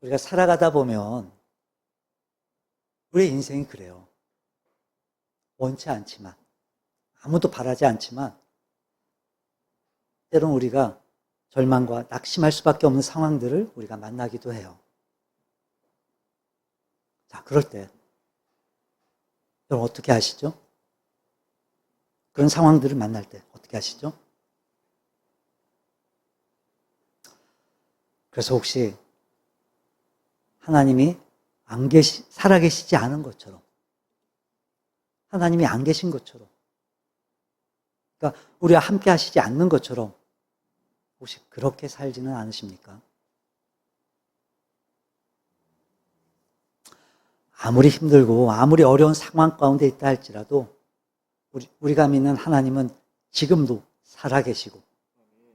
우리가 살아가다 보면 우리의 인생이 그래요. 원치 않지만, 아무도 바라지 않지만 때론 우리가 절망과 낙심할 수밖에 없는 상황들을 우리가 만나기도 해요. 자, 그럴 때 여러분 어떻게 하시죠? 그런 상황들을 만날 때 어떻게 하시죠? 그래서 혹시 하나님이 살아계시지 않은 것처럼, 하나님이 안 계신 것처럼, 그러니까 우리와 함께 하시지 않는 것처럼 혹시 그렇게 살지는 않으십니까? 아무리 힘들고 아무리 어려운 상황 가운데 있다 할지라도 우리가 믿는 하나님은 지금도 살아계시고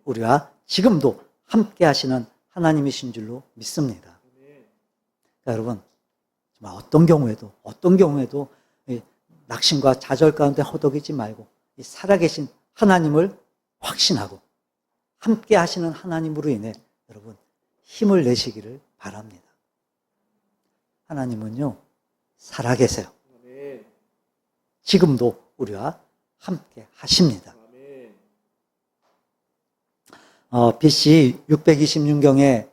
우리와 지금도 함께 하시는 하나님이신 줄로 믿습니다. 그러니까 여러분, 정말 어떤 경우에도 낙심과 좌절 가운데 허덕이지 말고 이 살아계신 하나님을 확신하고 함께 하시는 하나님으로 인해 여러분 힘을 내시기를 바랍니다. 하나님은요 살아계세요. 지금도 우리와 함께 하십니다. BC 666년경에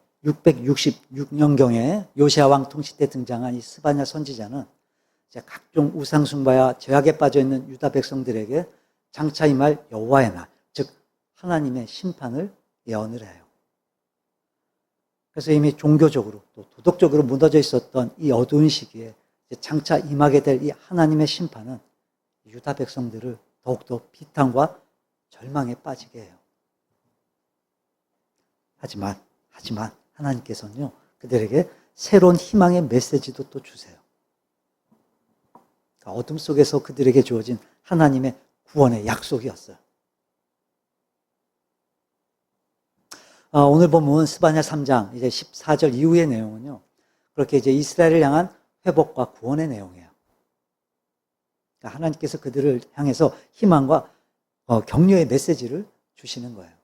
요시야 왕 통치 때 등장한 이 스바냐 선지자는 각종 우상 숭배와 죄악에 빠져 있는 유다 백성들에게 장차 임할 여호와의 날, 즉 하나님의 심판을 예언을 해요. 그래서 이미 종교적으로 또 도덕적으로 무너져 있었던 이 어두운 시기에 장차 임하게 될 이 하나님의 심판은 유다 백성들을 더욱더 비탄과 절망에 빠지게 해요. 하지만 하나님께서는요 그들에게 새로운 희망의 메시지도 또 주세요. 그러니까 어둠 속에서 그들에게 주어진 하나님의 구원의 약속이었어요. 오늘 본문 스바냐 3장 이제 14절 이후의 내용은요 그렇게 이제 이스라엘을 향한 회복과 구원의 내용이에요. 그러니까 하나님께서 그들을 향해서 희망과 격려의 메시지를 주시는 거예요.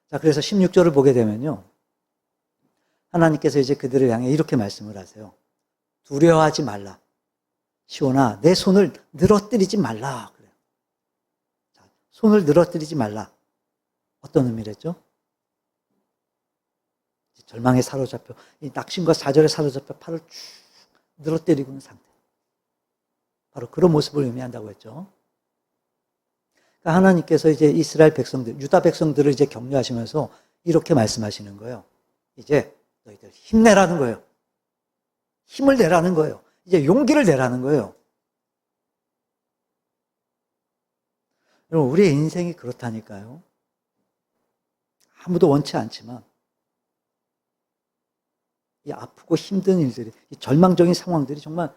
자, 그래서 16절을 보게 되면요. 하나님께서 이제 그들을 향해 이렇게 말씀을 하세요. 두려워하지 말라. 시온아, 내 손을 늘어뜨리지 말라. 그래요. 자, 손을 늘어뜨리지 말라. 어떤 의미랬죠? 절망에 사로잡혀, 이 낙심과 좌절에 사로잡혀 팔을 쭉 늘어뜨리고 있는 상태. 바로 그런 모습을 의미한다고 했죠. 그러니까 하나님께서 이제 이스라엘 백성들, 유다 백성들을 이제 격려하시면서 이렇게 말씀하시는 거예요. 이제 너희들 힘내라는 거예요. 힘을 내라는 거예요. 이제 용기를 내라는 거예요. 여러분, 우리의 인생이 그렇다니까요. 아무도 원치 않지만 이 아프고 힘든 일들이, 이 절망적인 상황들이 정말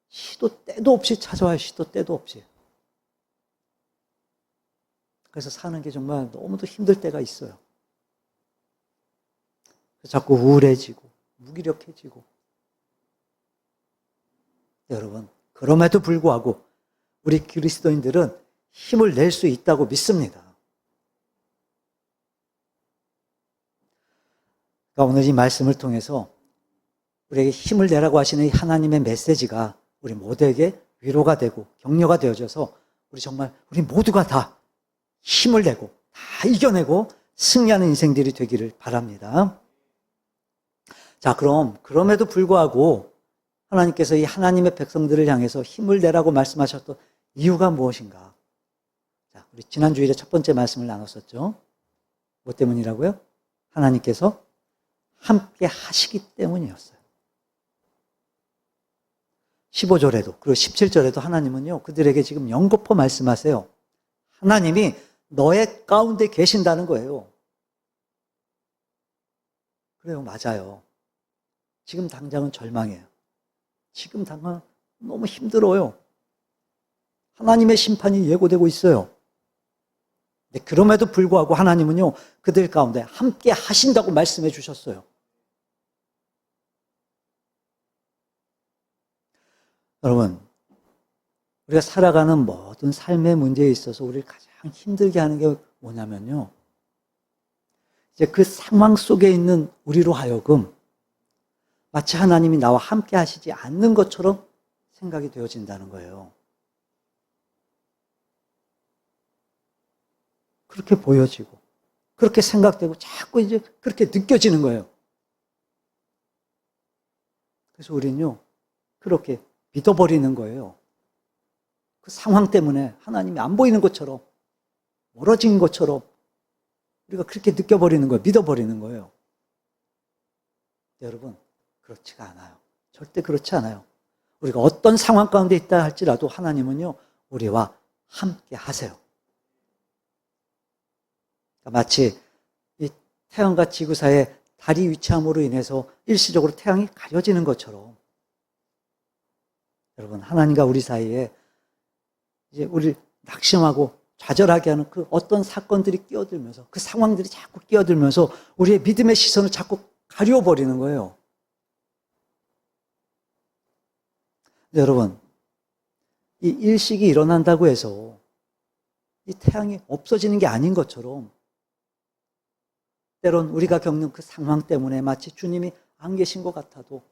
시도 때도 없이 찾아와요. 시도 때도 없이. 그래서 사는 게 정말 너무도 힘들 때가 있어요. 자꾸 우울해지고 무기력해지고. 여러분, 그럼에도 불구하고 우리 그리스도인들은 힘을 낼 수 있다고 믿습니다. 그러니까 오늘 이 말씀을 통해서 우리에게 힘을 내라고 하시는 이 하나님의 메시지가 우리 모두에게 위로가 되고 격려가 되어져서 우리 모두가 다 힘을 내고 다 이겨내고 승리하는 인생들이 되기를 바랍니다. 자, 그럼에도 불구하고 하나님께서 이 하나님의 백성들을 향해서 힘을 내라고 말씀하셨던 이유가 무엇인가? 자, 우리 지난 주일에 첫 번째 말씀을 나눴었죠. 뭐 때문이라고요? 하나님께서 함께 하시기 때문이었어요. 15절에도 그리고 17절에도 하나님은요 그들에게 지금 연거푸 말씀하세요. 하나님이 너의 가운데 계신다는 거예요. 그래요, 맞아요. 지금 당장은 절망이에요. 지금 당장 너무 힘들어요. 하나님의 심판이 예고되고 있어요. 근데 그럼에도 불구하고 하나님은요 그들 가운데 함께 하신다고 말씀해 주셨어요. 여러분, 우리가 살아가는 모든 삶의 문제에 있어서 우리를 가장 힘들게 하는 게 뭐냐면요. 이제 그 상황 속에 있는 우리로 하여금 마치 하나님이 나와 함께 하시지 않는 것처럼 생각이 되어진다는 거예요. 그렇게 보여지고, 그렇게 생각되고, 자꾸 이제 그렇게 느껴지는 거예요. 그래서 우리는요, 그렇게 믿어버리는 거예요. 그 상황 때문에 하나님이 안 보이는 것처럼, 멀어진 것처럼, 우리가 그렇게 느껴버리는 거예요. 믿어버리는 거예요. 여러분, 그렇지가 않아요. 절대 그렇지 않아요. 우리가 어떤 상황 가운데 있다 할지라도 하나님은요, 우리와 함께 하세요. 마치 이 태양과 지구 사이에 달이 위치함으로 인해서 일시적으로 태양이 가려지는 것처럼 여러분, 하나님과 우리 사이에 이제 우리를 낙심하고 좌절하게 하는 그 어떤 사건들이 끼어들면서 그 상황들이 자꾸 끼어들면서 우리의 믿음의 시선을 자꾸 가려버리는 거예요. 여러분, 이 일식이 일어난다고 해서 이 태양이 없어지는 게 아닌 것처럼 때론 우리가 겪는 그 상황 때문에 마치 주님이 안 계신 것 같아도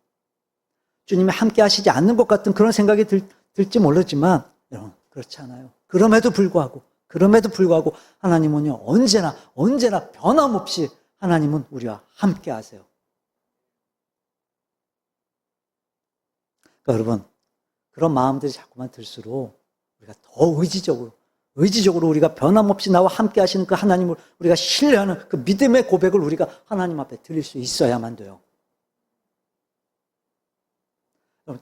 주님이 함께 하시지 않는 것 같은 그런 생각이 들지 모르지만 여러분, 그렇지 않아요. 그럼에도 불구하고 하나님은요, 언제나 변함없이 하나님은 우리와 함께 하세요. 그러니까 여러분, 그런 마음들이 자꾸만 들수록 우리가 더 의지적으로 우리가 변함없이 나와 함께 하시는 그 하나님을 우리가 신뢰하는 그 믿음의 고백을 우리가 하나님 앞에 드릴 수 있어야만 돼요.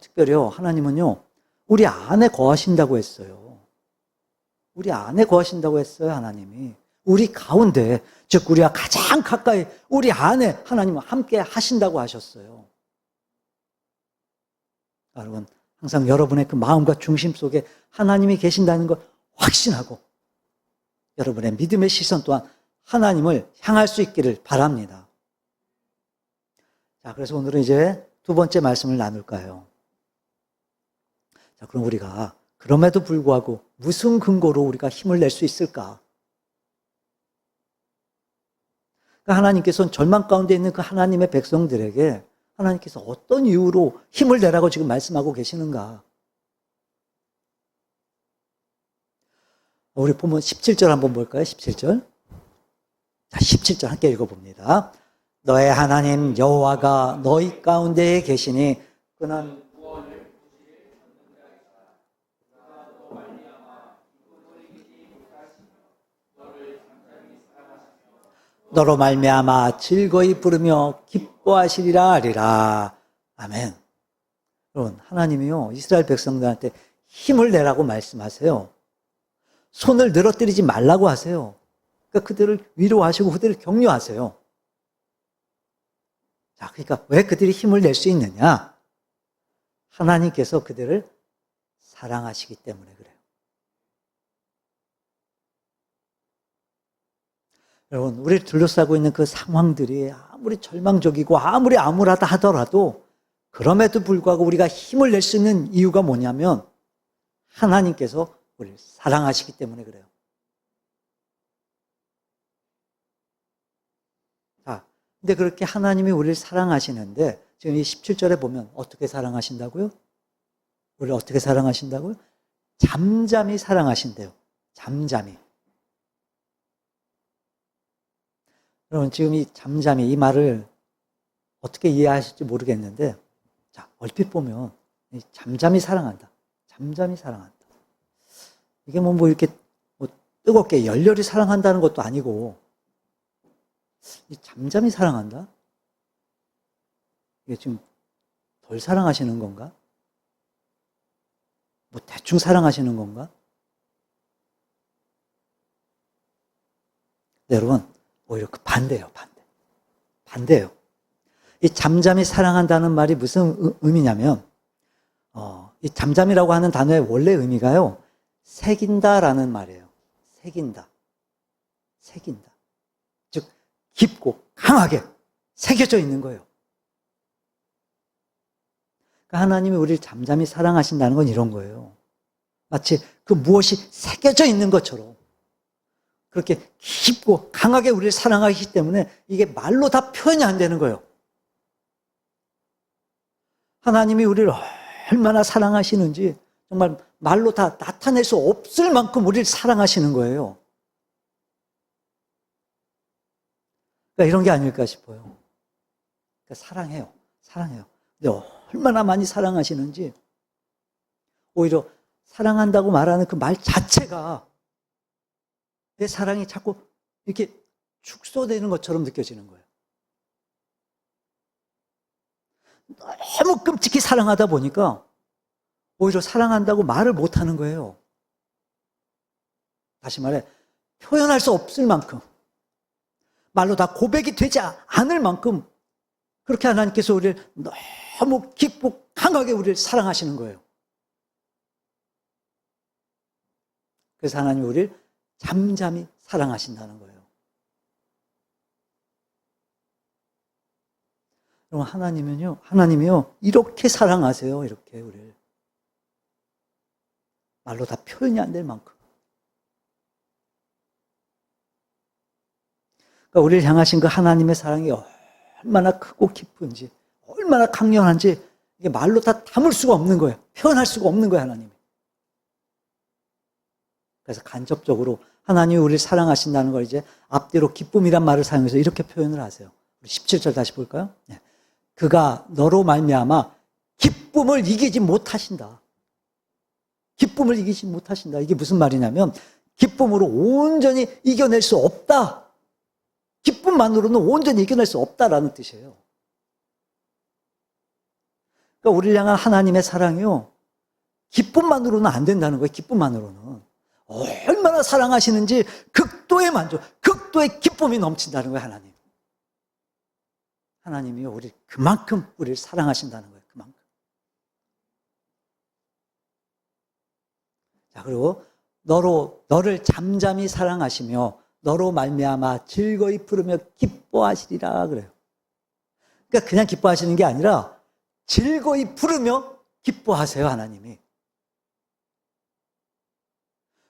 특별히요, 하나님은요, 우리 안에 거하신다고 했어요. 우리 안에 거하신다고 했어요, 하나님이. 우리 가운데, 즉 우리와 가장 가까이 우리 안에 하나님은 함께 하신다고 하셨어요. 여러분, 항상 여러분의 그 마음과 중심 속에 하나님이 계신다는 걸 확신하고 여러분의 믿음의 시선 또한 하나님을 향할 수 있기를 바랍니다. 자, 그래서 오늘은 이제 두 번째 말씀을 나눌까요? 자, 그럼 우리가 그럼에도 불구하고 무슨 근거로 우리가 힘을 낼 수 있을까? 그러니까 하나님께서는 절망 가운데 있는 그 하나님의 백성들에게 하나님께서 어떤 이유로 힘을 내라고 지금 말씀하고 계시는가? 우리 보면 17절 한번 볼까요? 17절. 자, 17절 함께 읽어봅니다. 너의 하나님 여호와가 너희 가운데에 계시니 그는 너로 말미암아 즐거이 부르며 기뻐하시리라 하리라. 아멘. 여러분, 하나님이요, 이스라엘 백성들한테 힘을 내라고 말씀하세요. 손을 늘어뜨리지 말라고 하세요. 그러니까 그들을 위로하시고 그들을 격려하세요. 자, 그러니까 왜 그들이 힘을 낼 수 있느냐? 하나님께서 그들을 사랑하시기 때문에 그래요. 여러분, 우리를 둘러싸고 있는 그 상황들이 아무리 절망적이고 아무리 암울하다 하더라도 그럼에도 불구하고 우리가 힘을 낼 수 있는 이유가 뭐냐면 하나님께서 우리를 사랑하시기 때문에 그래요. 자, 근데 그렇게 하나님이 우리를 사랑하시는데 지금 이 17절에 보면 어떻게 사랑하신다고요? 우리를 어떻게 사랑하신다고요? 잠잠히 사랑하신대요. 잠잠히. 여러분, 지금 이 잠잠히 이 말을 어떻게 이해하실지 모르겠는데, 자, 얼핏 보면 잠잠히 사랑한다. 잠잠히 사랑한다. 이게 뭐 이렇게 뜨겁게 열렬히 사랑한다는 것도 아니고, 이 잠잠히 사랑한다? 이게 지금 덜 사랑하시는 건가? 뭐 대충 사랑하시는 건가? 네, 여러분, 오히려 그 반대예요, 반대예요. 이 잠잠히 사랑한다는 말이 무슨 의미냐면, 이 잠잠이라고 하는 단어의 원래 의미가요, 새긴다라는 말이에요. 새긴다. 즉, 깊고 강하게 새겨져 있는 거예요. 그러니까 하나님이 우리를 잠잠히 사랑하신다는 건 이런 거예요. 마치 그 무엇이 새겨져 있는 것처럼 그렇게 깊고 강하게 우리를 사랑하기 때문에 이게 말로 다 표현이 안 되는 거예요. 하나님이 우리를 얼마나 사랑하시는지 정말 말로 다 나타낼 수 없을 만큼 우리를 사랑하시는 거예요. 그러니까 이런 게 아닐까 싶어요. 그러니까 사랑해요. 사랑해요. 근데 얼마나 많이 사랑하시는지 오히려 사랑한다고 말하는 그 말 자체가 내 사랑이 자꾸 이렇게 축소되는 것처럼 느껴지는 거예요. 너무 끔찍히 사랑하다 보니까 오히려 사랑한다고 말을 못하는 거예요. 다시 말해 표현할 수 없을 만큼 말로 다 고백이 되지 않을 만큼 그렇게 하나님께서 우리를 너무 깊고 강하게 우리를 사랑하시는 거예요. 그래서 하나님이 우리를 잠잠히 사랑하신다는 거예요. 여러분, 하나님이요, 이렇게 사랑하세요. 이렇게 우리를. 말로 다 표현이 안 될 만큼. 그러니까 우리를 향하신 그 하나님의 사랑이 얼마나 크고 깊은지, 얼마나 강렬한지, 이게 말로 다 담을 수가 없는 거예요. 표현할 수가 없는 거예요, 하나님이. 그래서 간접적으로 하나님이 우리를 사랑하신다는 걸 이제 앞뒤로 기쁨이란 말을 사용해서 이렇게 표현을 하세요. 우리 17절 다시 볼까요? 네. 그가 너로 말미암아 기쁨을 이기지 못하신다. 기쁨을 이기지 못하신다. 이게 무슨 말이냐면 기쁨으로 온전히 이겨낼 수 없다. 기쁨만으로는 온전히 이겨낼 수 없다라는 뜻이에요. 그러니까 우리를 향한 하나님의 사랑이요, 기쁨만으로는 안 된다는 거예요. 기쁨만으로는. 얼마나 사랑하시는지 극도의 만족, 극도의 기쁨이 넘친다는 거예요, 하나님. 하나님이 우리 그만큼 우리를 사랑하신다는 거예요. 그만큼. 자, 그리고 너를 잠잠히 사랑하시며 너로 말미암아 즐거이 부르며 기뻐하시리라 그래요. 그러니까 그냥 기뻐하시는 게 아니라 즐거이 부르며 기뻐하세요, 하나님이.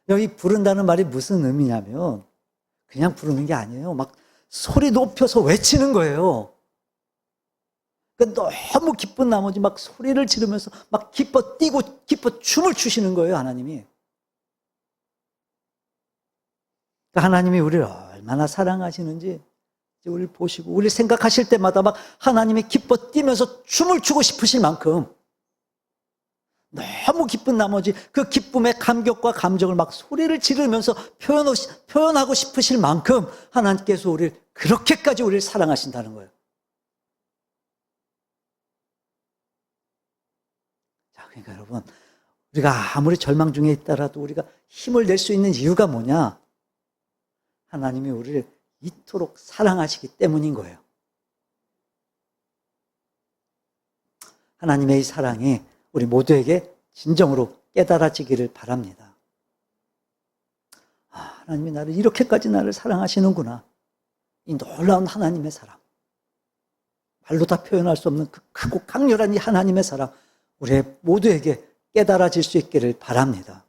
여기 부른다는 말이 무슨 의미냐면 그냥 부르는 게 아니에요. 막 소리 높여서 외치는 거예요. 그러니까 너무 기쁜 나머지 막 소리를 지르면서 막 기뻐 뛰고 기뻐 춤을 추시는 거예요, 하나님이. 그러니까 하나님이 우리를 얼마나 사랑하시는지 우리를 보시고 우리를 생각하실 때마다 막 하나님이 기뻐 뛰면서 춤을 추고 싶으실 만큼 너무 기쁜 나머지 그 기쁨의 감격과 감정을 막 소리를 지르면서 표현하고 싶으실 만큼 하나님께서 우리를 그렇게까지 우리를 사랑하신다는 거예요. 자, 그러니까 여러분, 우리가 아무리 절망 중에 있더라도 우리가 힘을 낼 수 있는 이유가 뭐냐? 하나님이 우리를 이토록 사랑하시기 때문인 거예요. 하나님의 이 사랑이 우리 모두에게 진정으로 깨달아지기를 바랍니다. 하나님이 나를 이렇게까지 나를 사랑하시는구나. 이 놀라운 하나님의 사랑. 말로 다 표현할 수 없는 그 크고 강렬한 이 하나님의 사랑. 우리 모두에게 깨달아질 수 있기를 바랍니다.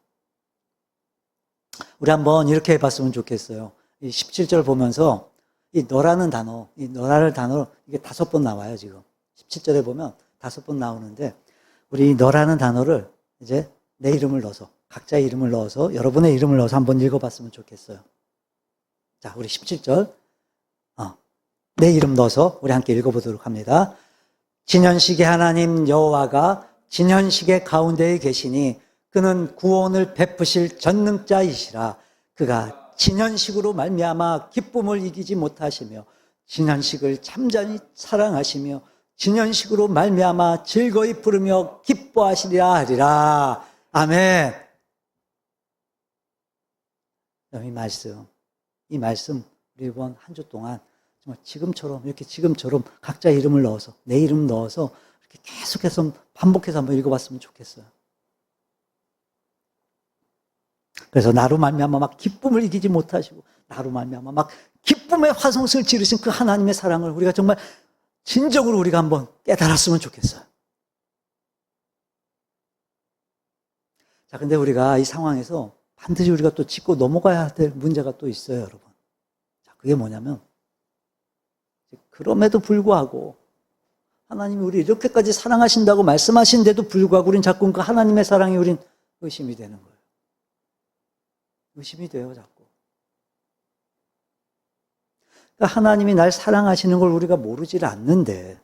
우리 한번 이렇게 해봤으면 좋겠어요. 이 17절 보면서 이 너라는 단어, 이 너라는 단어 이게 5번 나와요, 지금. 17절에 보면 5번 나오는데 우리 너라는 단어를 이제 내 이름을 넣어서 각자의 이름을 넣어서 여러분의 이름을 넣어서 한번 읽어봤으면 좋겠어요. 자, 우리 17절 내 이름 넣어서 우리 함께 읽어보도록 합니다. 진현식의 하나님 여호와가 진현식의 가운데에 계시니 그는 구원을 베푸실 전능자이시라. 그가 진현식으로 말미암아 기쁨을 이기지 못하시며 진현식을 잠잠히 사랑하시며 진현식으로 말미암아 즐거이 부르며 기뻐하시리라 하리라. 아멘. 이 말씀 우리 이번 한 주 동안 정말 지금처럼 각자 이름을 넣어서 내 이름 넣어서 이렇게 계속해서 반복해서 한번 읽어봤으면 좋겠어요. 그래서 나로 말미암아 막 기쁨을 이기지 못하시고 나로 말미암아 막 기쁨의 화성을 지르신 그 하나님의 사랑을 우리가 정말 진정으로 우리가 한번 깨달았으면 좋겠어요. 자, 근데 우리가 이 상황에서 반드시 우리가 또 짚고 넘어가야 될 문제가 또 있어요, 여러분. 자, 그게 뭐냐면, 그럼에도 불구하고, 하나님이 우리 이렇게까지 사랑하신다고 말씀하신데도 불구하고 우린 자꾸 그 하나님의 사랑이 우린 의심이 되는 거예요. 의심이 돼요, 자꾸. 그러니까 하나님이 날 사랑하시는 걸 우리가 모르질 않는데,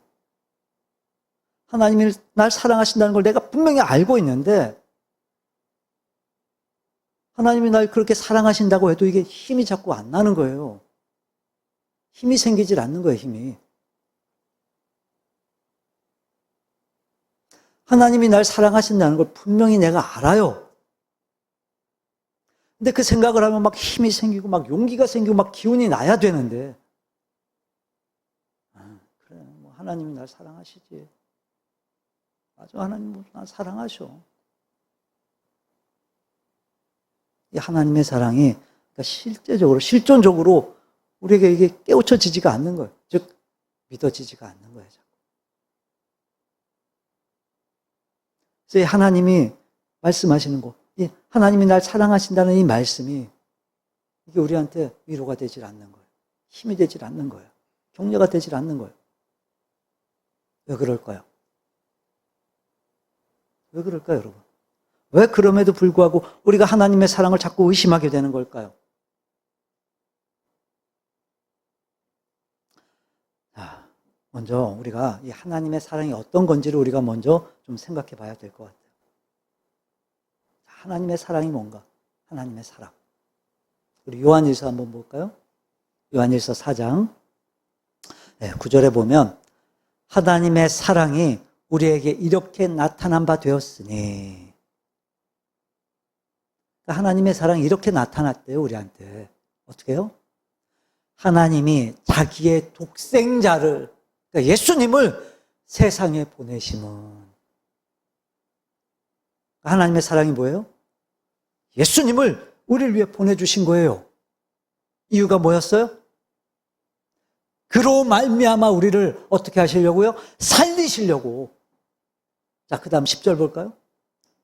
하나님이 날 사랑하신다는 걸 내가 분명히 알고 있는데, 하나님이 날 그렇게 사랑하신다고 해도 이게 힘이 자꾸 안 나는 거예요. 힘이 생기질 않는 거예요, 힘이. 하나님이 날 사랑하신다는 걸 분명히 내가 알아요. 근데 그 생각을 하면 막 힘이 생기고 막 용기가 생기고 막 기운이 나야 되는데, 그래, 뭐 하나님이 날 사랑하시지. 맞아, 하나님 날 사랑하셔. 이 하나님의 사랑이 그러니까 실제적으로, 실존적으로 우리에게 이게 깨우쳐지지가 않는 거예요. 즉, 믿어지지가 않는 거예요. 그래서 하나님이 말씀하시는 거, 이 하나님이 날 사랑하신다는 이 말씀이 이게 우리한테 위로가 되질 않는 거예요. 힘이 되질 않는 거예요. 격려가 되질 않는 거예요. 왜 그럴까요? 왜 그럴까요, 여러분? 왜 그럼에도 불구하고 우리가 하나님의 사랑을 자꾸 의심하게 되는 걸까요? 자, 먼저 우리가 이 하나님의 사랑이 어떤 건지를 우리가 먼저 좀 생각해 봐야 될 것 같아요. 하나님의 사랑이 뭔가? 하나님의 사랑. 우리 요한일서 한번 볼까요? 요한일서 4장 9절에 보면 하나님의 사랑이 우리에게 이렇게 나타난 바 되었으니, 그러니까 하나님의 사랑이 이렇게 나타났대요, 우리한테. 어떻게 해요? 하나님이 자기의 독생자를, 그러니까 예수님을 세상에 보내심은, 하나님의 사랑이 뭐예요? 예수님을 우리를 위해 보내주신 거예요. 이유가 뭐였어요? 그로 말미암아 우리를 어떻게 하시려고요? 살리시려고. 자, 그 다음 10절 볼까요?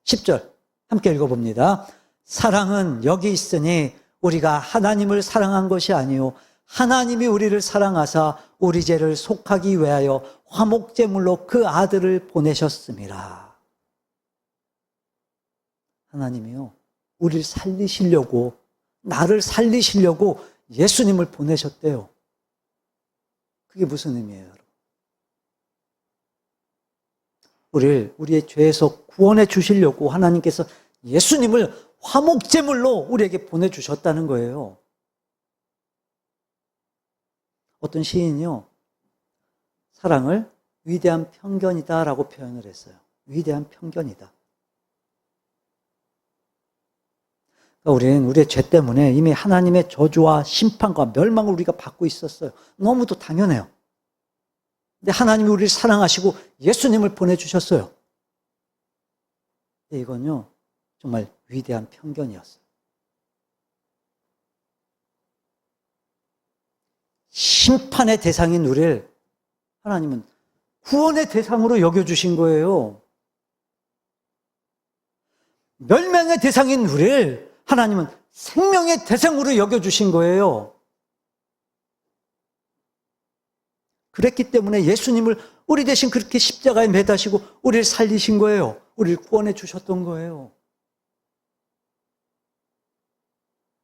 10절 함께 읽어봅니다. 사랑은 여기 있으니 우리가 하나님을 사랑한 것이 아니요 하나님이 우리를 사랑하사 우리 죄를 속하기 위하여 화목제물로 그 아들을 보내셨습니다. 하나님이요, 우리를 살리시려고, 나를 살리시려고 예수님을 보내셨대요. 그게 무슨 의미예요, 여러분? 우리의 죄에서 구원해 주시려고 하나님께서 예수님을 화목제물로 우리에게 보내주셨다는 거예요. 어떤 시인이요, 사랑을 위대한 편견이다라고 표현을 했어요. 위대한 편견이다. 그러니까 우리는 우리의 죄 때문에 이미 하나님의 저주와 심판과 멸망을 우리가 받고 있었어요. 너무도 당연해요. 근데 하나님이 우리를 사랑하시고 예수님을 보내주셨어요. 근데 이건요, 정말 위대한 편견이었어요. 심판의 대상인 우리를 하나님은 구원의 대상으로 여겨주신 거예요. 멸망의 대상인 우리를 하나님은 생명의 대상으로 여겨주신 거예요. 그랬기 때문에 예수님을 우리 대신 그렇게 십자가에 매다시고 우리를 살리신 거예요. 우리를 구원해 주셨던 거예요.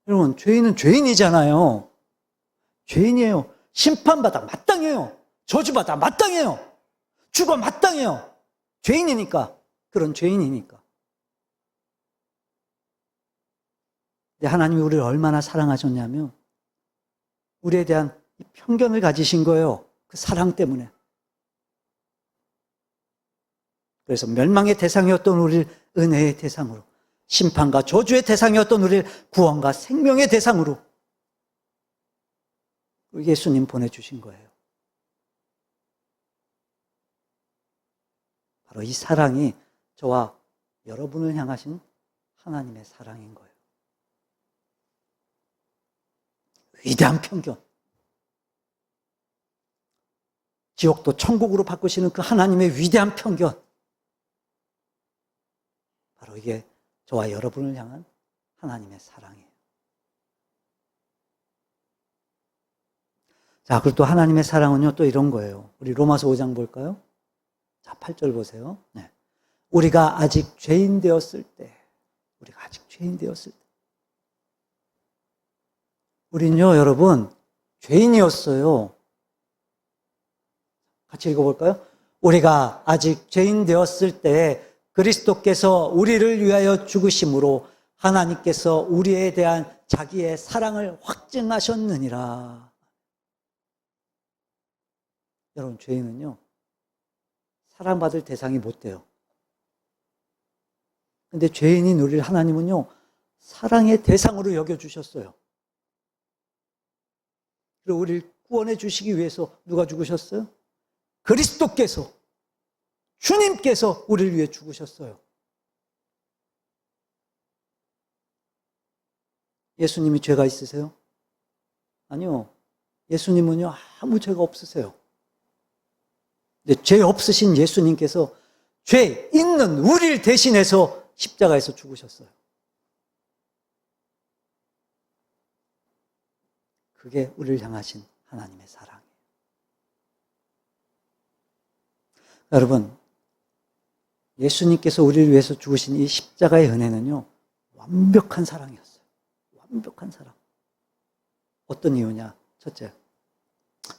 여러분, 죄인은 죄인이잖아요. 죄인이에요. 심판받아 마땅해요. 저주받아 마땅해요. 죽어 마땅해요. 죄인이니까. 그런 죄인이니까. 근데 하나님이 우리를 얼마나 사랑하셨냐면 우리에 대한 편견을 가지신 거예요. 그 사랑 때문에. 그래서 멸망의 대상이었던 우리를 은혜의 대상으로, 심판과 저주의 대상이었던 우리를 구원과 생명의 대상으로 예수님 보내주신 거예요. 바로 이 사랑이 저와 여러분을 향하신 하나님의 사랑인 거예요. 위대한 편견. 지옥도 천국으로 바꾸시는 그 하나님의 위대한 편견. 바로 이게 저와 여러분을 향한 하나님의 사랑이에요. 자, 그리고 또 하나님의 사랑은요, 또 이런 거예요. 우리 로마서 5장 볼까요? 자, 8절 보세요. 네. 우리가 아직 죄인 되었을 때, 우린요, 여러분, 죄인이었어요. 같이 읽어볼까요? 우리가 아직 죄인 되었을 때 그리스도께서 우리를 위하여 죽으심으로 하나님께서 우리에 대한 자기의 사랑을 확증하셨느니라. 여러분, 죄인은요, 사랑받을 대상이 못 돼요. 근데 죄인인 우리를 하나님은요, 사랑의 대상으로 여겨주셨어요. 그리고 우리를 구원해 주시기 위해서 누가 죽으셨어요? 그리스도께서, 주님께서 우리를 위해 죽으셨어요. 예수님이 죄가 있으세요? 아니요. 예수님은요, 아무 죄가 없으세요. 근데 죄 없으신 예수님께서 죄 있는 우리를 대신해서 십자가에서 죽으셨어요. 그게 우리를 향하신 하나님의 사랑이에요. 여러분, 예수님께서 우리를 위해서 죽으신 이 십자가의 은혜는요, 완벽한 사랑이었어요. 완벽한 사랑. 어떤 이유냐? 첫째,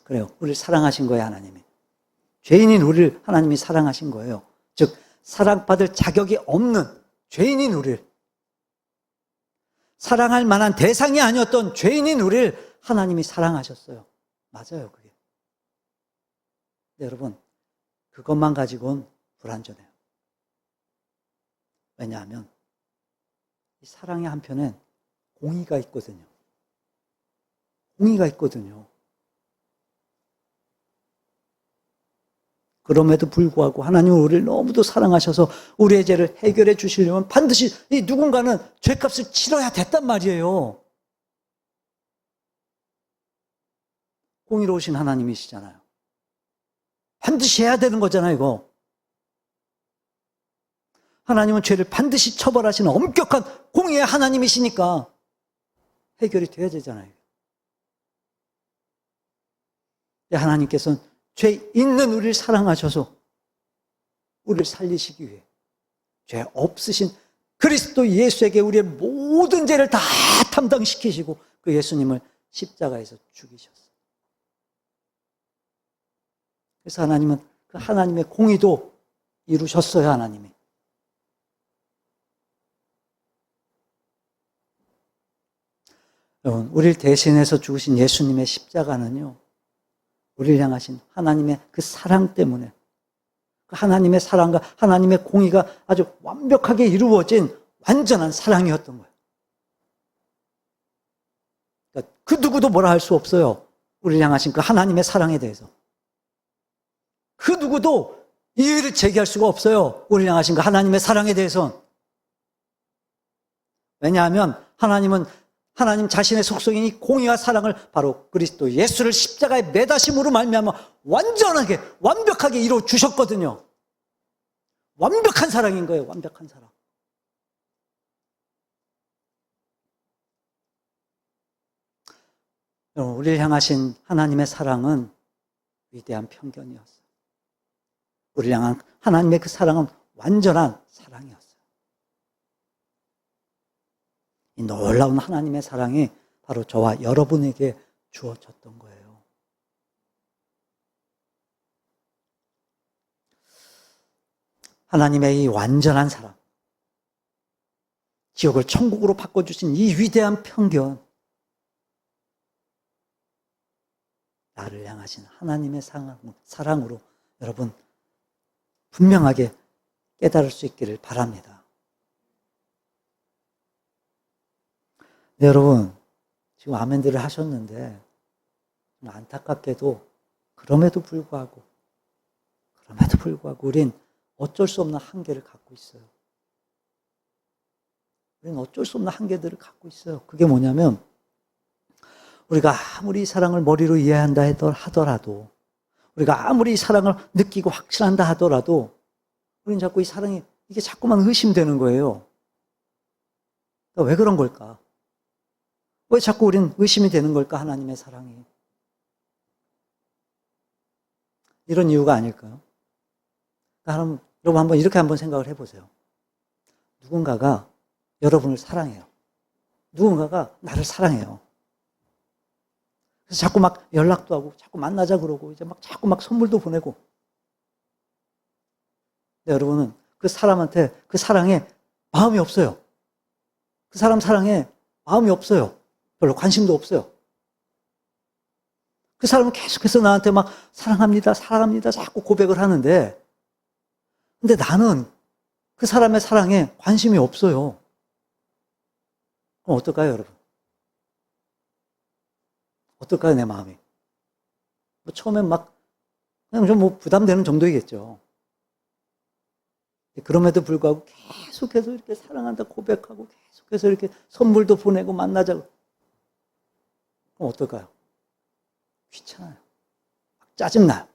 그래요. 우리를 사랑하신 거예요, 하나님이. 죄인인 우리를 하나님이 사랑하신 거예요. 즉, 사랑받을 자격이 없는 죄인인 우리를, 사랑할 만한 대상이 아니었던 죄인인 우리를 하나님이 사랑하셨어요. 맞아요, 그게. 근데 여러분, 그것만 가지고는 불완전해요. 왜냐하면 이 사랑의 한편엔 공의가 있거든요. 공의가 있거든요. 그럼에도 불구하고 하나님은 우리를 너무도 사랑하셔서 우리의 죄를 해결해 주시려면 반드시 이 누군가는 죄값을 치러야 됐단 말이에요. 공의로우신 하나님이시잖아요. 반드시 해야 되는 거잖아요, 이거. 하나님은 죄를 반드시 처벌하시는 엄격한 공의의 하나님이시니까 해결이 돼야 되잖아요. 하나님께서는 죄 있는 우리를 사랑하셔서 우리를 살리시기 위해 죄 없으신 그리스도 예수에게 우리의 모든 죄를 다 담당시키시고 그 예수님을 십자가에서 죽이셨어요. 그래서 하나님은 그 하나님의 공의도 이루셨어요, 하나님이. 여러분, 우리를 대신해서 죽으신 예수님의 십자가는요, 우리를 향하신 하나님의 그 사랑 때문에, 그 하나님의 사랑과 하나님의 공의가 아주 완벽하게 이루어진 완전한 사랑이었던 거예요. 그러니까 그 누구도 뭐라 할 수 없어요. 우리를 향하신 그 하나님의 사랑에 대해서. 그 누구도 이의를 제기할 수가 없어요. 우리를 향하신 그 하나님의 사랑에 대해서는. 왜냐하면 하나님 자신의 속성인 이 공의와 사랑을 바로 그리스도 예수를 십자가에 매다심으로 말미암아 완전하게 완벽하게 이루어 주셨거든요. 완벽한 사랑인 거예요. 완벽한 사랑. 여러분, 우리를 향하신 하나님의 사랑은 위대한 편견이었어요. 우리를 향한 하나님의 그 사랑은 완전한 사랑이었어요. 이 놀라운 하나님의 사랑이 바로 저와 여러분에게 주어졌던 거예요. 하나님의 이 완전한 사랑, 지옥을 천국으로 바꿔주신 이 위대한 편견, 나를 향하신 하나님의 사랑으로 여러분 분명하게 깨달을 수 있기를 바랍니다. 네, 여러분, 지금 아멘들을 하셨는데 안타깝게도 그럼에도 불구하고 우린 어쩔 수 없는 한계를 갖고 있어요. 우리는 어쩔 수 없는 한계들을 갖고 있어요. 그게 뭐냐면 우리가 아무리 사랑을 머리로 이해한다 하더라도, 우리가 아무리 사랑을 느끼고 확신한다 하더라도 우리는 자꾸 이 사랑이 이게 자꾸만 의심되는 거예요. 그러니까 왜 그런 걸까? 왜 자꾸 우리는 의심이 되는 걸까? 하나님의 사랑이. 이런 이유가 아닐까요? 여러분 한번 이렇게 한번 생각을 해보세요. 누군가가 여러분을 사랑해요. 누군가가 나를 사랑해요. 그래서 자꾸 막 연락도 하고, 자꾸 만나자 그러고, 이제 막 자꾸 막 선물도 보내고. 근데 여러분은 그 사람한테 그 사랑에 마음이 없어요. 그 사람 사랑에 마음이 없어요. 별로 관심도 없어요. 그 사람은 계속해서 나한테 막 사랑합니다, 사랑합니다 자꾸 고백을 하는데 근데 나는 그 사람의 사랑에 관심이 없어요. 그럼 어떨까요, 여러분? 어떨까요, 내 마음이? 뭐 처음엔 막 그냥 좀 뭐 부담되는 정도이겠죠. 그럼에도 불구하고 계속해서 이렇게 사랑한다 고백하고 계속해서 이렇게 선물도 보내고 만나자고. 그럼 어떨까요? 귀찮아요. 짜증나요.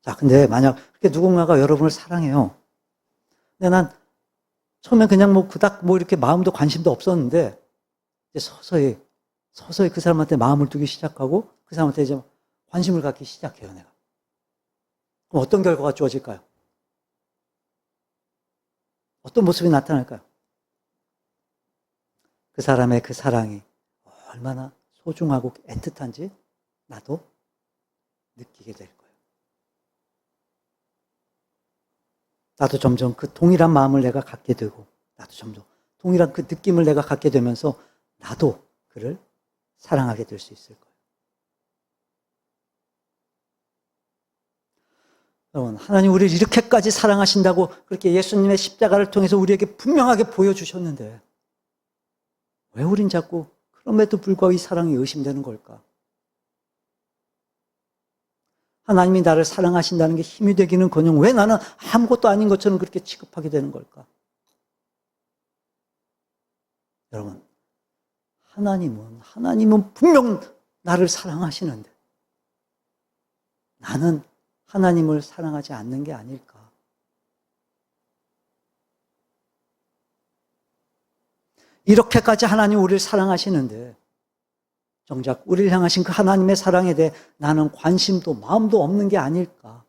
자, 근데 만약 그렇게 누군가가 여러분을 사랑해요. 근데 난 처음엔 그냥 뭐 그닥 뭐 이렇게 마음도 관심도 없었는데 이제 서서히 그 사람한테 마음을 두기 시작하고 그 사람한테 이제 관심을 갖기 시작해요, 내가. 그럼 어떤 결과가 주어질까요? 어떤 모습이 나타날까요? 그 사람의 그 사랑이 얼마나 소중하고 애틋한지 나도 느끼게 될 거예요. 나도 점점 그 동일한 마음을 내가 갖게 되고 나도 점점 동일한 그 느낌을 내가 갖게 되면서 나도 그를 사랑하게 될 수 있을 거예요. 여러분, 하나님 우리를 이렇게까지 사랑하신다고 그렇게 예수님의 십자가를 통해서 우리에게 분명하게 보여주셨는데 왜 우린 자꾸 그럼에도 불구하고 이 사랑이 의심되는 걸까? 하나님이 나를 사랑하신다는 게 힘이 되기는커녕 왜 나는 아무것도 아닌 것처럼 그렇게 취급하게 되는 걸까? 여러분, 하나님은 분명 나를 사랑하시는데 나는 하나님을 사랑하지 않는 게 아닐까? 이렇게까지 하나님 우리를 사랑하시는데 정작 우리를 향하신 그 하나님의 사랑에 대해 나는 관심도 마음도 없는 게 아닐까?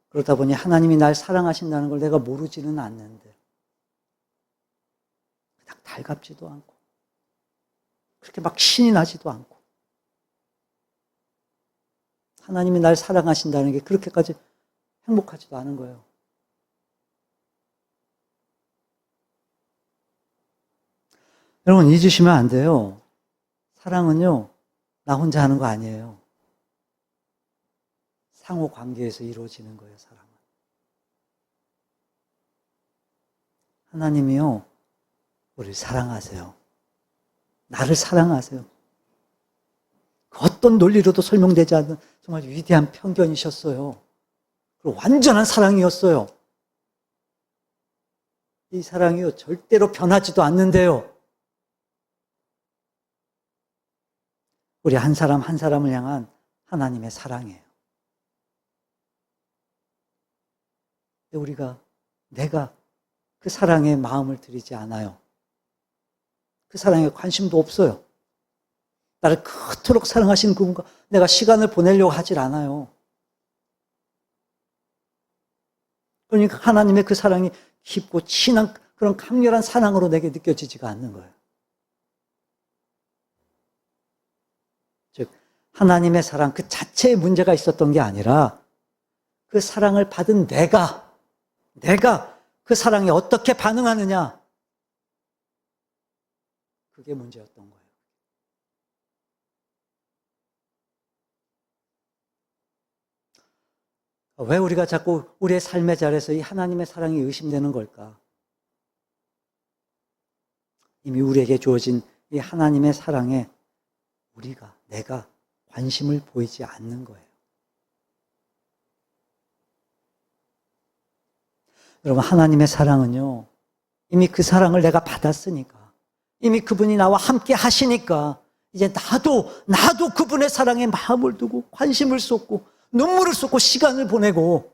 그러다 보니 하나님이 날 사랑하신다는 걸 내가 모르지는 않는데 그닥 달갑지도 않고 그렇게 막 신이 나지도 않고 하나님이 날 사랑하신다는 게 그렇게까지 행복하지도 않은 거예요. 여러분 잊으시면 안 돼요. 사랑은요, 나 혼자 하는 거 아니에요. 상호 관계에서 이루어지는 거예요, 사랑은. 하나님이요, 우리를 사랑하세요. 나를 사랑하세요. 어떤 논리로도 설명되지 않는 정말 위대한 편견이셨어요. 그리고 완전한 사랑이었어요. 이 사랑이요, 절대로 변하지도 않는데요. 우리 한 사람 한 사람을 향한 하나님의 사랑이에요. 내가 그 사랑에 마음을 들이지 않아요. 그 사랑에 관심도 없어요. 나를 그토록 사랑하시는 그분과 내가 시간을 보내려고 하질 않아요. 그러니까 하나님의 그 사랑이 깊고 친한 그런 강렬한 사랑으로 내게 느껴지지가 않는 거예요. 즉 하나님의 사랑 그 자체에 문제가 있었던 게 아니라 그 사랑을 받은 내가 그 사랑에 어떻게 반응하느냐, 그게 문제였던 거예요. 왜 우리가 자꾸 우리의 삶의 자리에서 이 하나님의 사랑이 의심되는 걸까? 이미 우리에게 주어진 이 하나님의 사랑에 내가 관심을 보이지 않는 거예요. 여러분, 하나님의 사랑은요, 이미 그 사랑을 내가 받았으니까, 이미 그분이 나와 함께 하시니까, 이제 나도 그분의 사랑에 마음을 두고, 관심을 쏟고, 눈물을 쏟고, 시간을 보내고,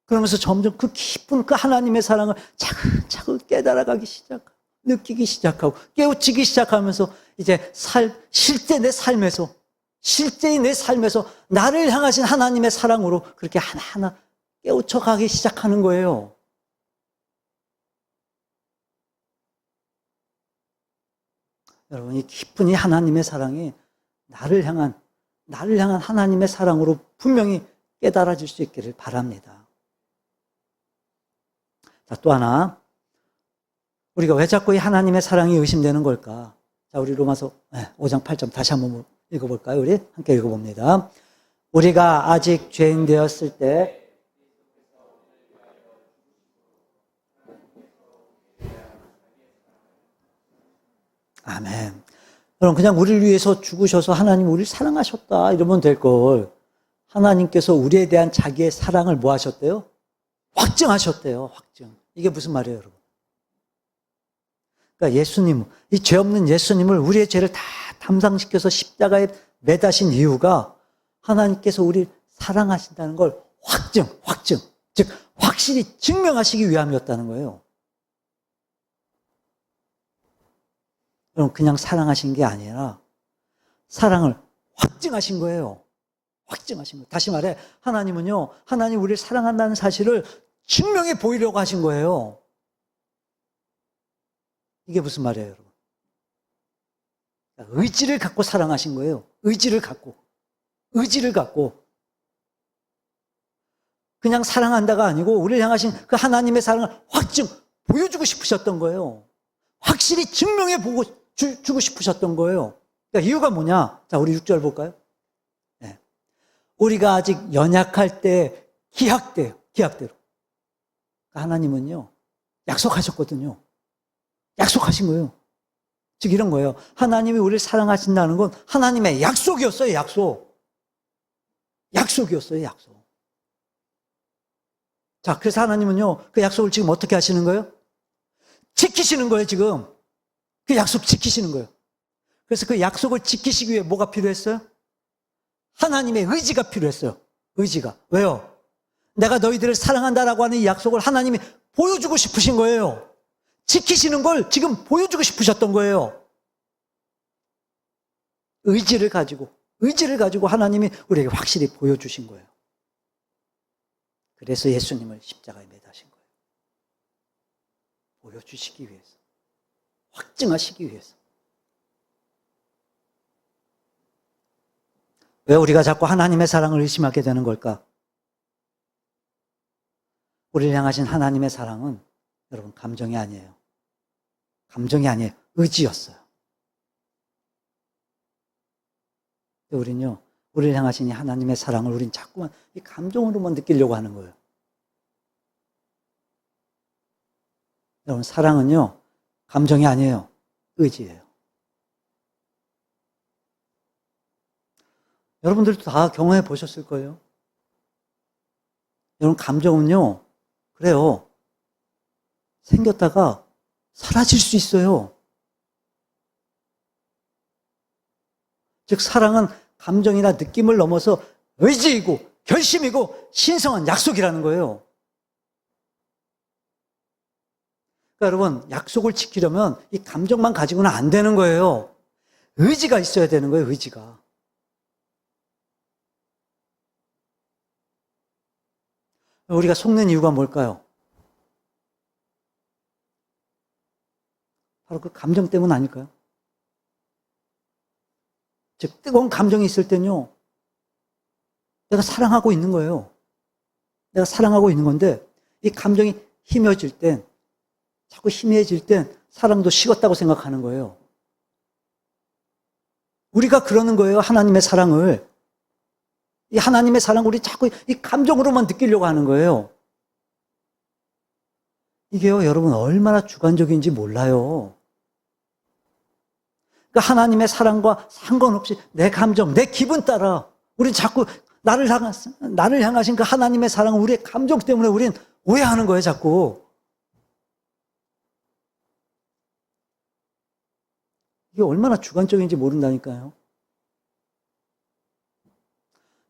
그러면서 점점 그 깊은 그 하나님의 사랑을 차근차근 깨달아가기 시작하고, 느끼기 시작하고 깨우치기 시작하면서 이제 실제 실제의 내 삶에서 나를 향하신 하나님의 사랑으로 그렇게 하나하나 깨우쳐가기 시작하는 거예요. 여러분, 이 깊은 이 하나님의 사랑이 나를 향한 하나님의 사랑으로 분명히 깨달아질 수 있기를 바랍니다. 자, 또 하나. 우리가 왜 자꾸 이 하나님의 사랑이 의심되는 걸까? 자, 우리 로마서 5장 8절 다시 한번 읽어볼까요? 우리 함께 읽어봅니다. 우리가 아직 죄인 되었을 때 아멘. 여러분, 그냥 우리를 위해서 죽으셔서 하나님 우리를 사랑하셨다 이러면 될 걸, 하나님께서 우리에 대한 자기의 사랑을 뭐 하셨대요? 확증하셨대요. 확증. 이게 무슨 말이에요, 여러분? 그러니까 예수님, 이 죄 없는 예수님을 우리의 죄를 다 담당시켜서 십자가에 매다신 이유가 하나님께서 우리를 사랑하신다는 걸 확증. 즉 확실히 증명하시기 위함이었다는 거예요. 여러분, 그냥 사랑하신 게 아니라 사랑을 확증하신 거예요. 확증하신 거예요. 다시 말해, 하나님은요, 하나님 우리를 사랑한다는 사실을 증명해 보이려고 하신 거예요. 이게 무슨 말이에요, 여러분? 의지를 갖고 사랑하신 거예요. 의지를 갖고. 그냥 사랑한다가 아니고 우리를 향하신 그 하나님의 사랑을 확증, 보여주고 싶으셨던 거예요. 확실히 증명해 주고 싶으셨던 거예요. 그러니까 이유가 뭐냐? 자, 우리 6절 볼까요? 네. 우리가 아직 연약할 때 기약대로. 그러니까 하나님은요, 약속하셨거든요. 약속하신 거예요. 즉 이런 거예요. 하나님이 우리를 사랑하신다는 건 하나님의 약속이었어요. 약속이었어요. 자, 그래서 하나님은요, 그 약속을 지금 어떻게 하시는 거예요? 지키시는 거예요, 지금. 그 약속 지키시는 거예요. 그래서 그 약속을 지키시기 위해 뭐가 필요했어요? 하나님의 의지가 필요했어요. 의지가. 왜요? 내가 너희들을 사랑한다라고 하는 이 약속을 하나님이 보여주고 싶으신 거예요. 지키시는 걸 지금 보여주고 싶으셨던 거예요. 의지를 가지고 하나님이 우리에게 확실히 보여주신 거예요. 그래서 예수님을 십자가에 매다신 거예요. 보여주시기 위해서. 확증하시기 위해서. 왜 우리가 자꾸 하나님의 사랑을 의심하게 되는 걸까? 우리를 향하신 하나님의 사랑은 여러분 감정이 아니에요. 의지였어요. 우리는요, 우리를 향하신 이 하나님의 사랑을 우린 자꾸만 이 감정으로만 느끼려고 하는 거예요. 여러분, 사랑은요, 감정이 아니에요. 의지예요. 여러분들도 다 경험해 보셨을 거예요. 여러분, 감정은요, 그래요. 생겼다가 사라질 수 있어요. 즉, 사랑은 감정이나 느낌을 넘어서 의지이고, 결심이고, 신성한 약속이라는 거예요. 그러니까 여러분, 약속을 지키려면 이 감정만 가지고는 안 되는 거예요. 의지가 있어야 되는 거예요, 의지가. 우리가 속는 이유가 뭘까요? 바로 그 감정 때문 아닐까요? 즉, 뜨거운 감정이 있을 땐요, 내가 사랑하고 있는 거예요. 내가 사랑하고 있는 건데, 이 감정이 희미해질 땐, 자꾸 희미해질 땐 사랑도 식었다고 생각하는 거예요. 우리가 그러는 거예요, 하나님의 사랑을. 이 하나님의 사랑을 우리 자꾸 이 감정으로만 느끼려고 하는 거예요. 이게요, 여러분, 얼마나 주관적인지 몰라요. 그러니까 하나님의 사랑과 상관없이 내 감정, 내 기분 따라 우린 자꾸 나를 향하신 그 하나님의 사랑을 우리의 감정 때문에 우린 오해하는 거예요, 자꾸. 이게 얼마나 주관적인지 모른다니까요.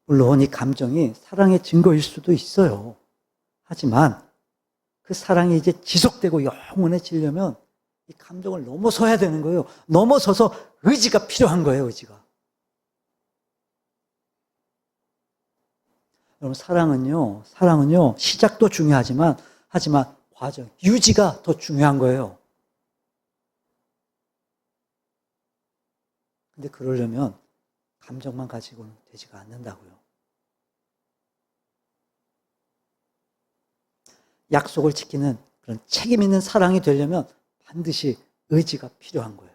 물론 이 감정이 사랑의 증거일 수도 있어요. 하지만 그 사랑이 이제 지속되고 영원해지려면 이 감정을 넘어서야 되는 거예요. 넘어서서 의지가 필요한 거예요, 의지가. 여러분, 사랑은요, 시작도 중요하지만, 과정, 유지가 더 중요한 거예요. 근데 그러려면 감정만 가지고는 되지가 않는다고요. 약속을 지키는 그런 책임 있는 사랑이 되려면 반드시 의지가 필요한 거예요.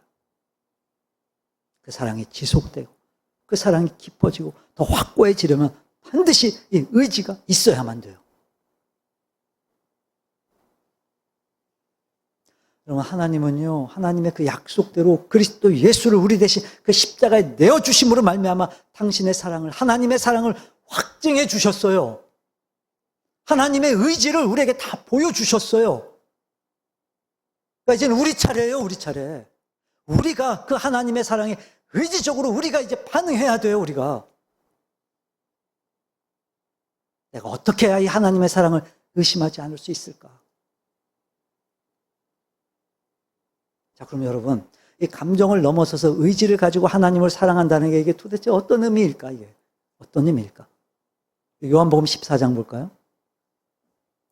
그 사랑이 지속되고 그 사랑이 깊어지고 더 확고해지려면 반드시 이 의지가 있어야만 돼요. 여러분, 하나님은요, 하나님의 그 약속대로 그리스도 예수를 우리 대신 그 십자가에 내어주심으로 말미암아 당신의 사랑을, 하나님의 사랑을 확증해 주셨어요. 하나님의 의지를 우리에게 다 보여주셨어요. 그러니까 이제는 우리 차례예요, 우리 차례. 우리가 그 하나님의 사랑에 의지적으로 우리가 이제 반응해야 돼요, 우리가. 내가 어떻게 해야 이 하나님의 사랑을 의심하지 않을 수 있을까? 자, 그럼 여러분, 이 감정을 넘어서서 의지를 가지고 하나님을 사랑한다는 게 이게 도대체 어떤 의미일까, 이게? 어떤 의미일까? 요한복음 14장 볼까요?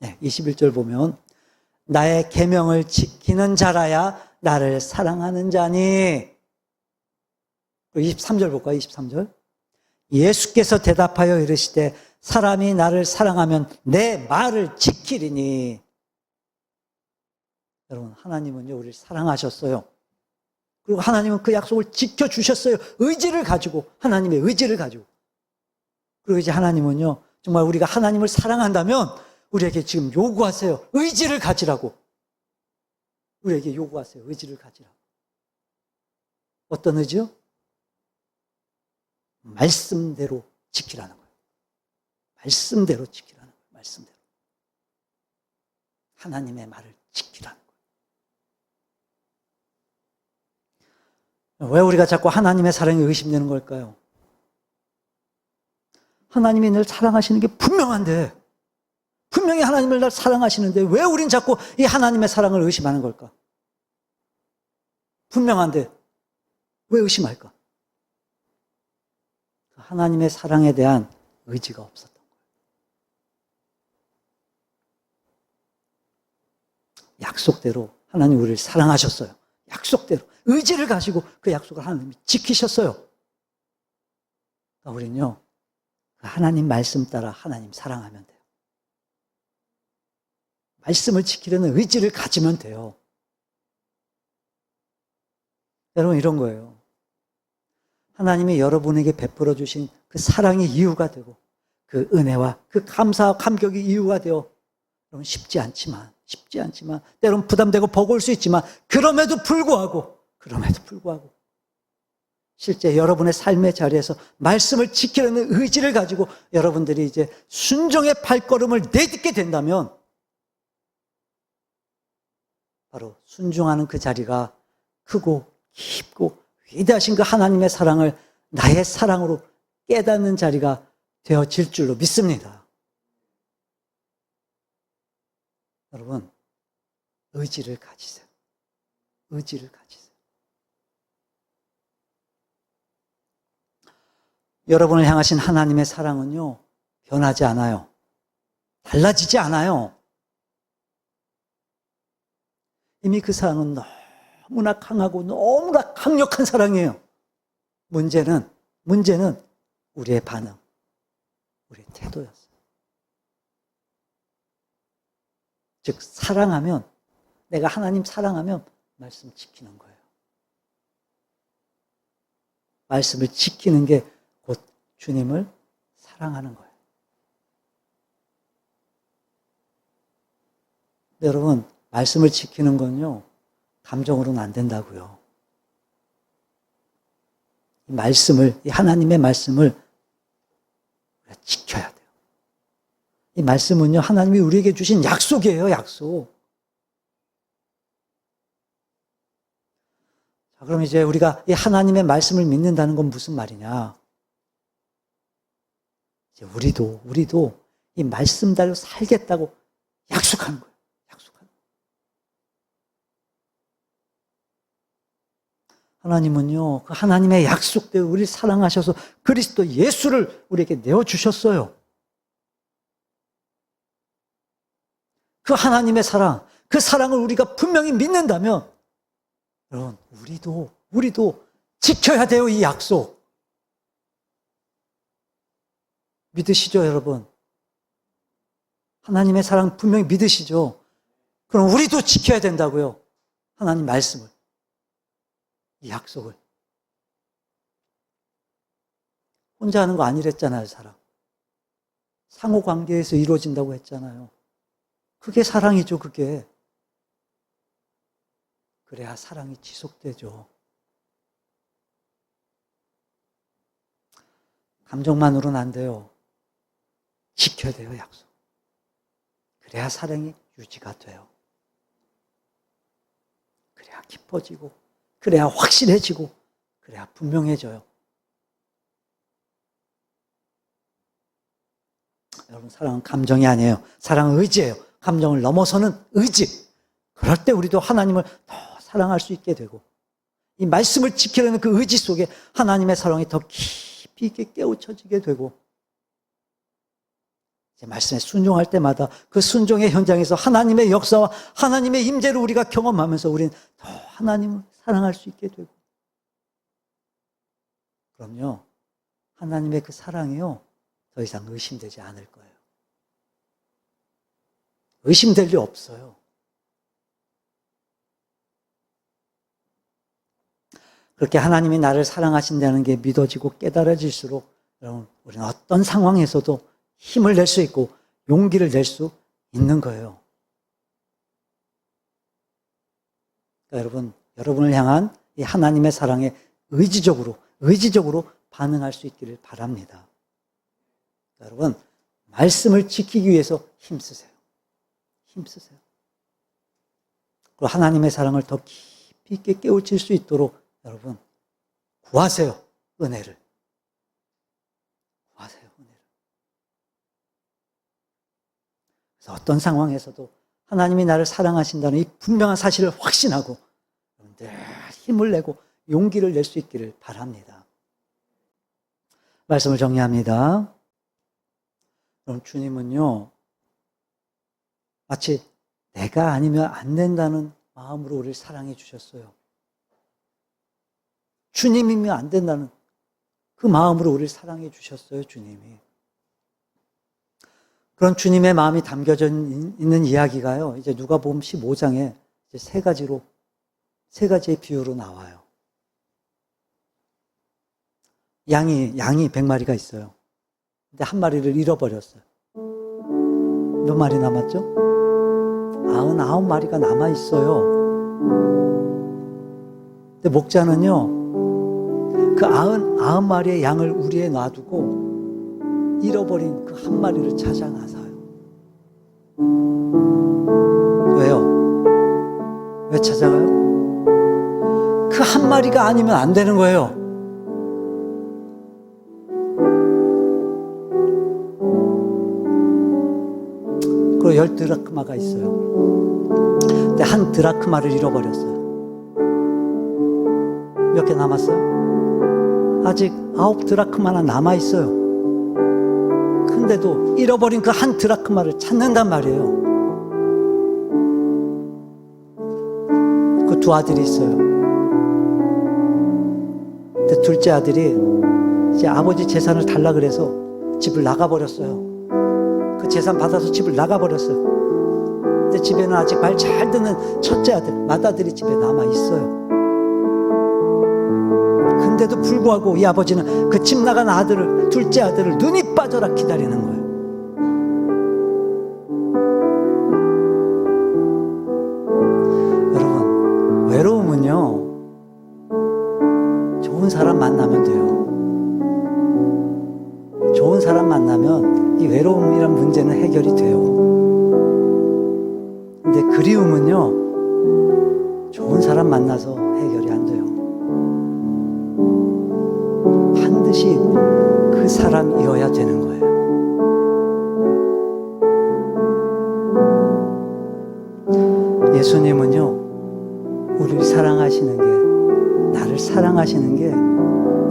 네, 21절 보면, 나의 계명을 지키는 자라야 나를 사랑하는 자니. 23절 볼까요? 23절. 예수께서 대답하여 이르시되 사람이 나를 사랑하면 내 말을 지키리니. 여러분, 하나님은요, 우리를 사랑하셨어요. 그리고 하나님은 그 약속을 지켜주셨어요. 의지를 가지고, 하나님의 의지를 가지고. 그리고 이제 하나님은요, 정말 우리가 하나님을 사랑한다면 우리에게 지금 요구하세요. 의지를 가지라고. 우리에게 요구하세요. 의지를 가지라고. 어떤 의지요? 말씀대로 지키라는 거예요. 말씀대로 지키라는 거예요. 말씀대로. 하나님의 말을 지키라는 거예요. 왜 우리가 자꾸 하나님의 사랑에 의심되는 걸까요? 하나님이 늘 사랑하시는 게 분명한데, 분명히 하나님을 날 사랑하시는데 왜 우린 자꾸 이 하나님의 사랑을 의심하는 걸까? 분명한데 왜 의심할까? 하나님의 사랑에 대한 의지가 없었던 거예요. 약속대로 하나님 우리를 사랑하셨어요. 약속대로 의지를 가지고 그 약속을 하나님이 지키셨어요. 그러니까 우리는요, 하나님 말씀 따라 하나님 사랑하면 돼요. 말씀을 지키려는 의지를 가지면 돼요. 여러분, 이런 거예요. 하나님이 여러분에게 베풀어 주신 그 사랑의 이유가 되고 그 은혜와 그 감사와 감격의 이유가 되어, 여러분, 쉽지 않지만 때로는 부담되고 버거울 수 있지만 그럼에도 불구하고 실제 여러분의 삶의 자리에서 말씀을 지키려는 의지를 가지고 여러분들이 이제 순종의 발걸음을 내딛게 된다면 바로 순종하는 그 자리가 크고 깊고 위대하신 그 하나님의 사랑을 나의 사랑으로 깨닫는 자리가 되어질 줄로 믿습니다. 여러분, 의지를 가지세요. 의지를 가지세요. 여러분을 향하신 하나님의 사랑은요, 변하지 않아요. 달라지지 않아요. 이미 그 사랑은 너무나 강하고 너무나 강력한 사랑이에요. 문제는 우리의 반응, 우리의 태도였어요. 즉, 내가 하나님 사랑하면 말씀 지키는 거예요. 말씀을 지키는 게 곧 주님을 사랑하는 거예요. 여러분, 말씀을 지키는 건요, 감정으로는 안 된다고요. 이 하나님의 말씀을 우리가 지켜야 돼요. 이 말씀은요, 하나님이 우리에게 주신 약속이에요, 약속. 자, 그럼 이제 우리가 이 하나님의 말씀을 믿는다는 건 무슨 말이냐? 이제 우리도 이 말씀대로 살겠다고 약속하는 거예요. 약속하는 거예요. 하나님은요, 그 하나님의 약속대로 우리를 사랑하셔서 그리스도 예수를 우리에게 내어주셨어요. 그 하나님의 사랑, 그 사랑을 우리가 분명히 믿는다면, 여러분, 우리도 지켜야 돼요, 이 약속. 믿으시죠, 여러분? 하나님의 사랑 분명히 믿으시죠? 그럼 우리도 지켜야 된다고요. 하나님 말씀을. 이 약속을. 혼자 하는 거 아니랬잖아요, 사랑. 상호관계에서 이루어진다고 했잖아요. 그게 사랑이죠, 그게. 그래야 사랑이 지속되죠. 감정만으로는 안 돼요. 지켜야 돼요, 약속. 그래야 사랑이 유지가 돼요. 그래야 깊어지고, 그래야 확실해지고, 그래야 분명해져요. 여러분, 사랑은 감정이 아니에요. 사랑은 의지예요. 감정을 넘어서는 의지. 그럴 때 우리도 하나님을 더 사랑할 수 있게 되고, 이 말씀을 지키려는 그 의지 속에 하나님의 사랑이 더 깊이 있게 깨우쳐지게 되고, 이제 말씀에 순종할 때마다 그 순종의 현장에서 하나님의 역사와 하나님의 임재를 우리가 경험하면서 우리는 더 하나님을 사랑할 수 있게 되고, 그럼요, 하나님의 그 사랑이요, 더 이상 의심되지 않을 거예요. 의심될 리 없어요. 그렇게 하나님이 나를 사랑하신다는 게 믿어지고 깨달아질수록 여러분, 우리는 어떤 상황에서도 힘을 낼 수 있고 용기를 낼 수 있는 거예요. 그러니까 여러분을 향한 이 하나님의 사랑에 의지적으로 반응할 수 있기를 바랍니다. 여러분, 말씀을 지키기 위해서 힘쓰세요. 힘쓰세요. 그리고 하나님의 사랑을 더 깊이 있게 깨우칠 수 있도록 여러분, 구하세요. 은혜를. 구하세요. 은혜를. 그래서 어떤 상황에서도 하나님이 나를 사랑하신다는 이 분명한 사실을 확신하고 늘 힘을 내고 용기를 낼 수 있기를 바랍니다. 말씀을 정리합니다. 그럼 주님은요, 마치 내가 아니면 안 된다는 마음으로 우리를 사랑해 주셨어요. 주님이면 안 된다는 그 마음으로 우리를 사랑해 주셨어요, 주님이. 그런 주님의 마음이 담겨져 있는 이야기가요, 이제 누가복음 15장에 이제 세 가지의 비유로 나와요. 양이 100마리가 있어요. 근데 한 마리를 잃어버렸어요. 몇 마리 남았죠? 99마리가 남아있어요. 근데 목자는요, 그 99마리의 양을 우리에 놔두고 잃어버린 그 한 마리를 찾아 나서요. 왜요? 왜 찾아가요? 그 한 마리가 아니면 안 되는 거예요. 그리고 10드라크마가 있어요. 근데 한 드라크마를 잃어버렸어요. 몇 개 남았어요? 아직 9드라크마나 남아있어요. 근데도 잃어버린 그 한 드라크마를 찾는단 말이에요. 그 두 아들이 있어요. 근데 둘째 아들이 이제 아버지 재산을 달라 그래서 집을 나가버렸어요. 그 재산 받아서 집을 나가버렸어요. 근데 집에는 아직 말 잘 듣는 첫째 아들, 맏아들이 집에 남아있어요. 근데도 불구하고 이 아버지는 그 집 나간 아들을, 둘째 아들을 눈이 빠져라 기다리는 거예요. 여러분, 외로움은요, 좋은 사람 만나면 돼요. 좋은 사람 만나면 이 외로움이란 문제는 해결이 돼요. 근데 그리움은요, 좋은 사람 만나서 해결이 안 돼요. 반드시 그 사람이어야 되는 거예요. 예수님은요, 우리를 사랑하시는 게 나를 사랑하시는 게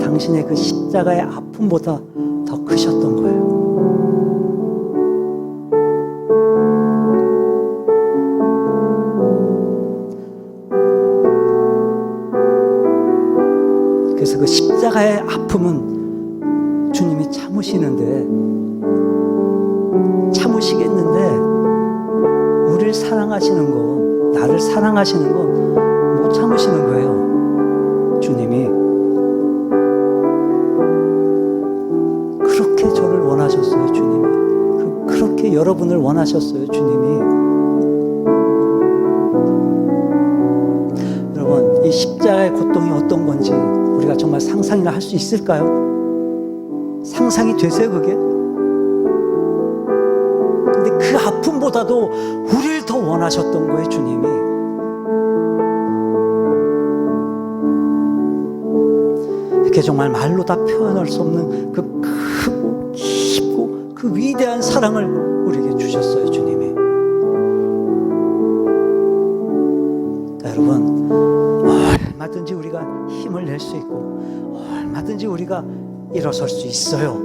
당신의 그 십자가의 아픔보다 더 크셨던 거예요. 그래서 그 십자가의 아픔은 주님이 참으시겠는데 우리를 사랑하시는 건, 나를 사랑하시는 건 못 참으시는 거예요. 주님이 그렇게 저를 원하셨어요. 주님이 그렇게 여러분을 원하셨어요. 주님이. 여러분, 이 십자가의 고통이 어떤 건지 우리가 정말 상상이나 할 수 있을까요? 상상이 되세요, 그게? 근데 그 아픔보다도 우리를 더 원하셨던 거예요, 주님이. 이렇게 정말 말로 다 표현할 수 없는 그 크고 깊고 그 위대한 사랑을 우리에게 주셨어요, 주님이. 그러니까 여러분, 얼마든지 우리가 힘을 낼 수 있고 얼마든지 우리가 일어설 수 있어요.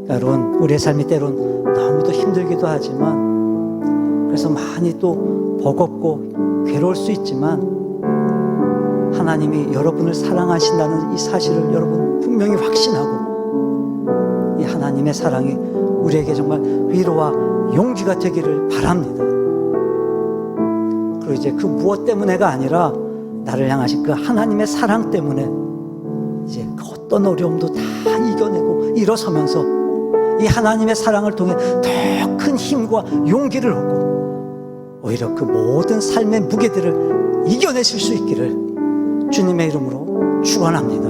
그러니까 여러분, 우리의 삶이 때론 너무도 힘들기도 하지만, 그래서 많이 또 버겁고 괴로울 수 있지만, 하나님이 여러분을 사랑하신다는 이 사실을 여러분 분명히 확신하고, 이 하나님의 사랑이 우리에게 정말 위로와 용기가 되기를 바랍니다. 그리고 이제 그 무엇 때문에가 아니라 나를 향하신 그 하나님의 사랑 때문에 이제 그 어떤 어려움도 다 이겨내고 일어서면서 이 하나님의 사랑을 통해 더 큰 힘과 용기를 얻고 오히려 그 모든 삶의 무게들을 이겨내실 수 있기를 주님의 이름으로 축원합니다.